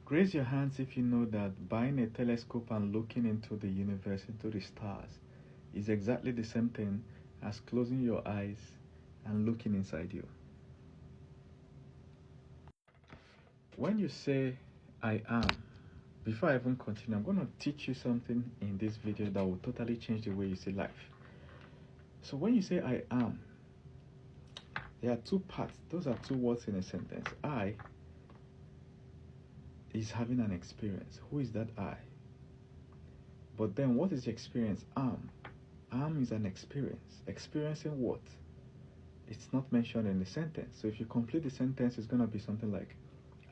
Raise your hands if you know that buying a telescope and looking into the universe, into the stars, is exactly the same thing as closing your eyes and looking inside you. When you say, I am, before I even continue, I'm going to teach you something in this video that will totally change the way you see life. So when you say, I am, there are two parts. Those are two words in a sentence. I is having an experience. Who is that I? But then what is the experience? Am. Am is an experience. Experiencing what? It's not mentioned in the sentence. So if you complete the sentence, it's going to be something like,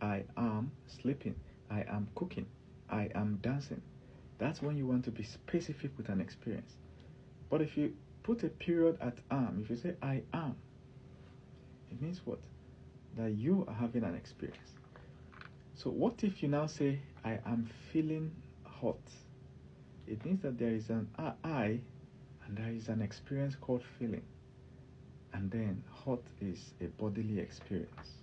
I am sleeping. I am cooking. I am dancing. That's when you want to be specific with an experience. But if you put a period at am, if you say I am, it means what? That you are having an experience. So what if you now say, I am feeling hot? It means that there is an I and there is an experience called feeling. And then hot is a bodily experience.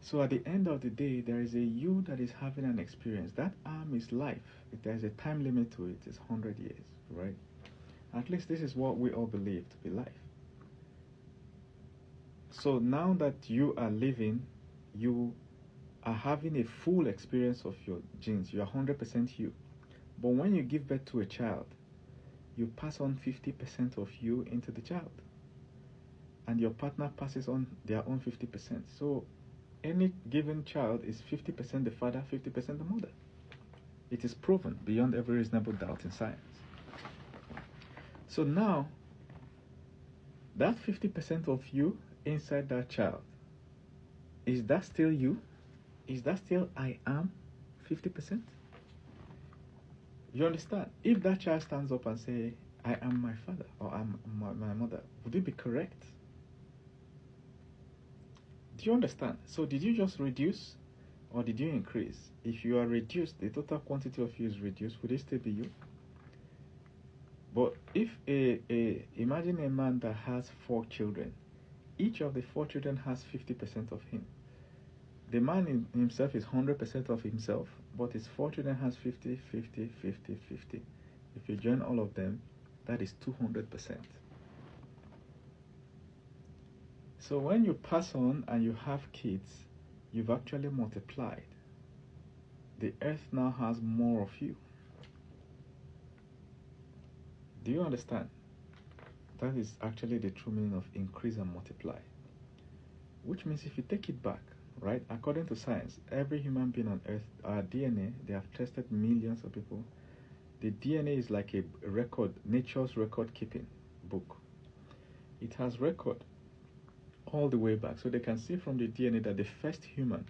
So at the end of the day, there is a you that is having an experience. That am is life. If there is a time limit to it, it's 100 years, right? At least this is what we all believe to be life. So now that you are living, you are having a full experience of your genes. You are 100% you. But when you give birth to a child, you pass on 50% of you into the child. And your partner passes on their own 50%. So any given child is 50% the father, 50% the mother. It is proven beyond every reasonable doubt in science. So now, that 50% of you inside that child, is that still you? Is that still I am 50%? You understand? If that child stands up and say, I am my father or I'm my mother, would it be correct? Do you understand? So did you just reduce or did you increase? If you are reduced, the total quantity of you is reduced, would it still be you? But if imagine a man that has 4 children, each of the 4 children has 50% of him. The man in himself is 100% of himself, but his 4 children has 50, 50, 50, 50. If you join all of them, that is 200%. So when you pass on and you have kids, you've actually multiplied. The earth now has more of you. Do you understand? That is actually the true meaning of increase and multiply. Which means if you take it back, right, according to science, every human being on earth, our DNA, they have tested millions of people. The DNA is like a record, nature's record keeping book. It has record all the way back. So they can see from the DNA that the first human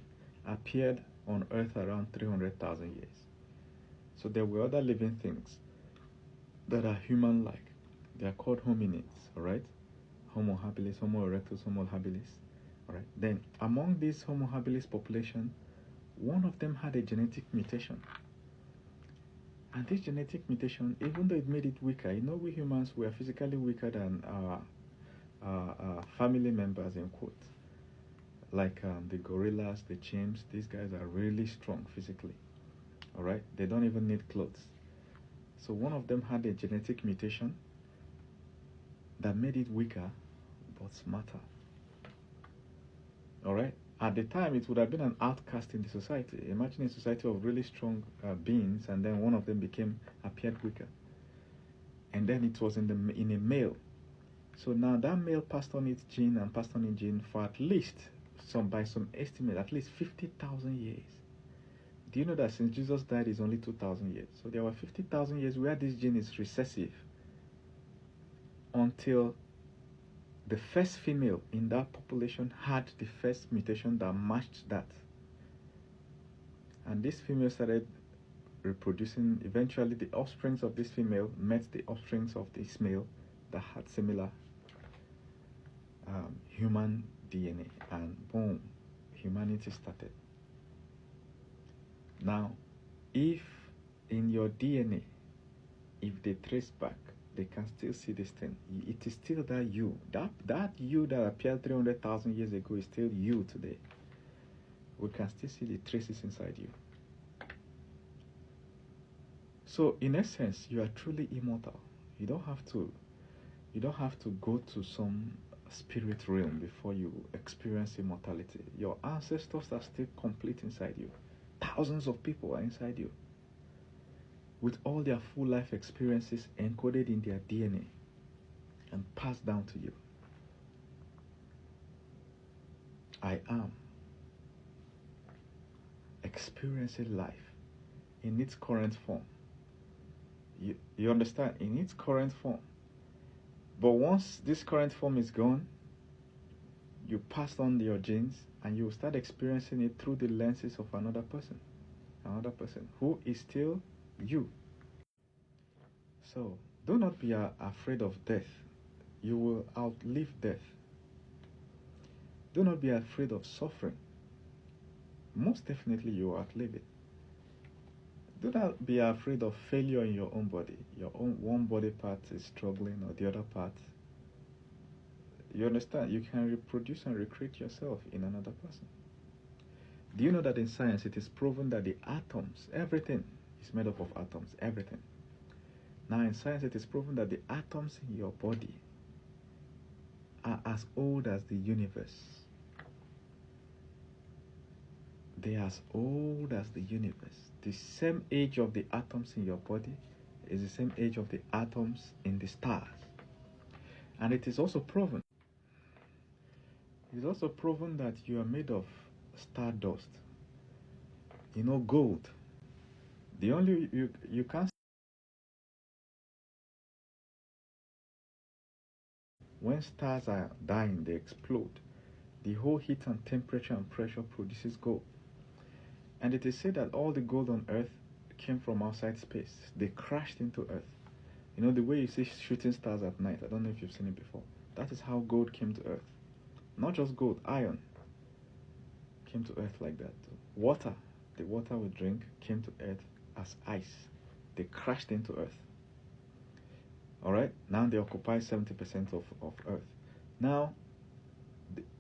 appeared on earth around 300,000 years. So there were other living things that are human-like. They are called hominids, all right? Homo habilis, Homo erectus, Homo habilis, all right? Then among this Homo habilis population, one of them had a genetic mutation. And this genetic mutation, even though it made it weaker, you know, we humans, we are physically weaker than our family members, in quotes. Like the gorillas, the chimps, these guys are really strong physically, all right? They don't even need clothes. So one of them had a genetic mutation that made it weaker but smarter. All right? At the time, it would have been an outcast in the society. Imagine a society of really strong beings, and then one of them appeared weaker. And then it was in a male. So now that male passed on its gene and passed on its gene for at least, by some estimate, at least 50,000 years. Do you know that since Jesus died, it's only 2,000 years? So there were 50,000 years where this gene is recessive until the first female in that population had the first mutation that matched that. And this female started reproducing. Eventually, the offsprings of this female met the offsprings of this male that had similar human DNA. And boom, humanity started. Now, if in your DNA, if they trace back, they can still see this thing. It is still that you. That you that appeared 300,000 years ago is still you today. we can still see the traces inside you. So in essence, you are truly immortal. You don't have to go to some spirit realm before you experience immortality. Your ancestors are still complete inside you. Thousands of people are inside you, with all their full life experiences encoded in their DNA and passed down to you. I am experiencing life in its current form. You understand? In its current form. But once this current form is gone, you pass on your genes and you start experiencing it through the lenses of another person who is still you. So do not be afraid of death. You will outlive death. Do not be afraid of suffering. Most definitely you will outlive it. Do not be afraid of failure in your own body. Your own one body part is struggling or the other part. You understand? You can reproduce and recreate yourself in another person. Do you know that in science it is proven that the atoms, everything is made up of atoms, everything. Now in science it is proven that the atoms in your body are as old as the universe. They are as old as the universe. The same age of the atoms in your body is the same age of the atoms in the stars. And it is also proven. It is also proven that you are made of stardust. You know, gold. The only you can't. When stars are dying, they explode. The whole heat and temperature and pressure produces gold. And it is said that all the gold on Earth came from outside space. They crashed into Earth. You know, the way you see shooting stars at night, I don't know if you've seen it before. That is how gold came to Earth. Not just gold, iron came to Earth like that. Water, the water we drink, came to Earth as ice. They crashed into Earth. Alright, now they occupy 70% of Earth. Now,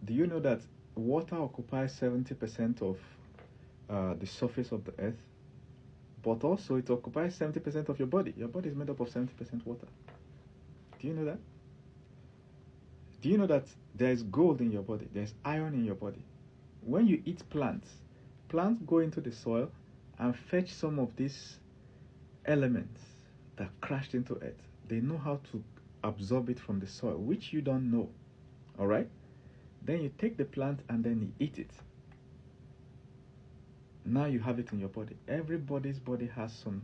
do you know that water occupies 70% of the surface of the Earth? But also it occupies 70% of your body. Your body is made up of 70% water. Do you know that? Do you know that there is gold in your body? There's iron in your body. When you eat plants, plants go into the soil and fetch some of these elements that crashed into Earth. They know how to absorb it from the soil, which you don't know. Alright? Then you take the plant and then you eat it. Now you have it in your body. Everybody's body has some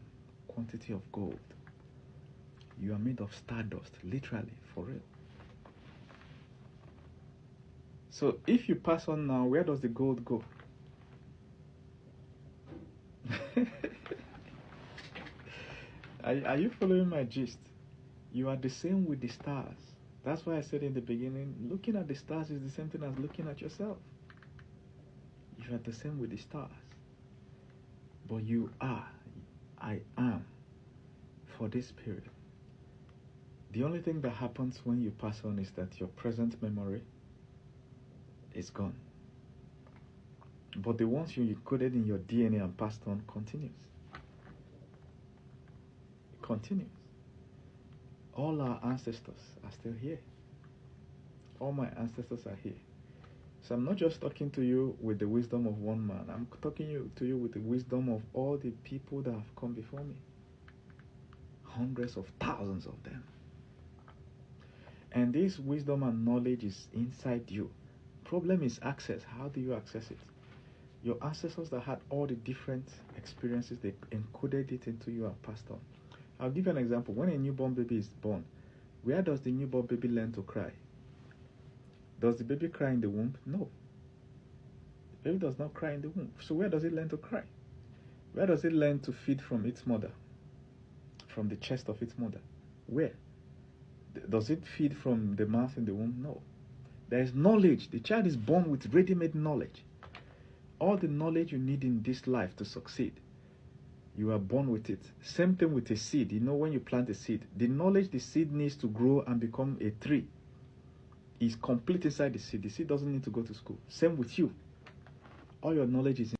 quantity of gold. You are made of stardust, literally, for real. So if you pass on now, where does the gold go? Are you following my gist? You are the same with the stars. That's why I said in the beginning, looking at the stars is the same thing as looking at yourself. You are the same with the stars. But you are, I am, for this period. The only thing that happens when you pass on is that your present memory is gone. But the ones you encoded in your DNA and passed on continues. It continues. All our ancestors are still here. All my ancestors are here. So I'm not just talking to you with the wisdom of one man. I'm talking to you with the wisdom of all the people that have come before me. Hundreds of thousands of them. And this wisdom and knowledge is inside you. Problem is access. How do you access it? Your ancestors that had all the different experiences, they encoded it into you and passed on. I'll give you an example. When a newborn baby is born, where does the newborn baby learn to cry? Does the baby cry in the womb? No. The baby does not cry in the womb. So where does it learn to cry? Where does it learn to feed from its mother? From the chest of its mother? Where? Does it feed from the mouth in the womb? No. There is knowledge. The child is born with ready-made knowledge. All the knowledge you need in this life to succeed, you are born with it. Same thing with a seed. You know, when you plant a seed, the knowledge the seed needs to grow and become a tree is complete inside the seed. The seed doesn't need to go to school. Same with you. All your knowledge is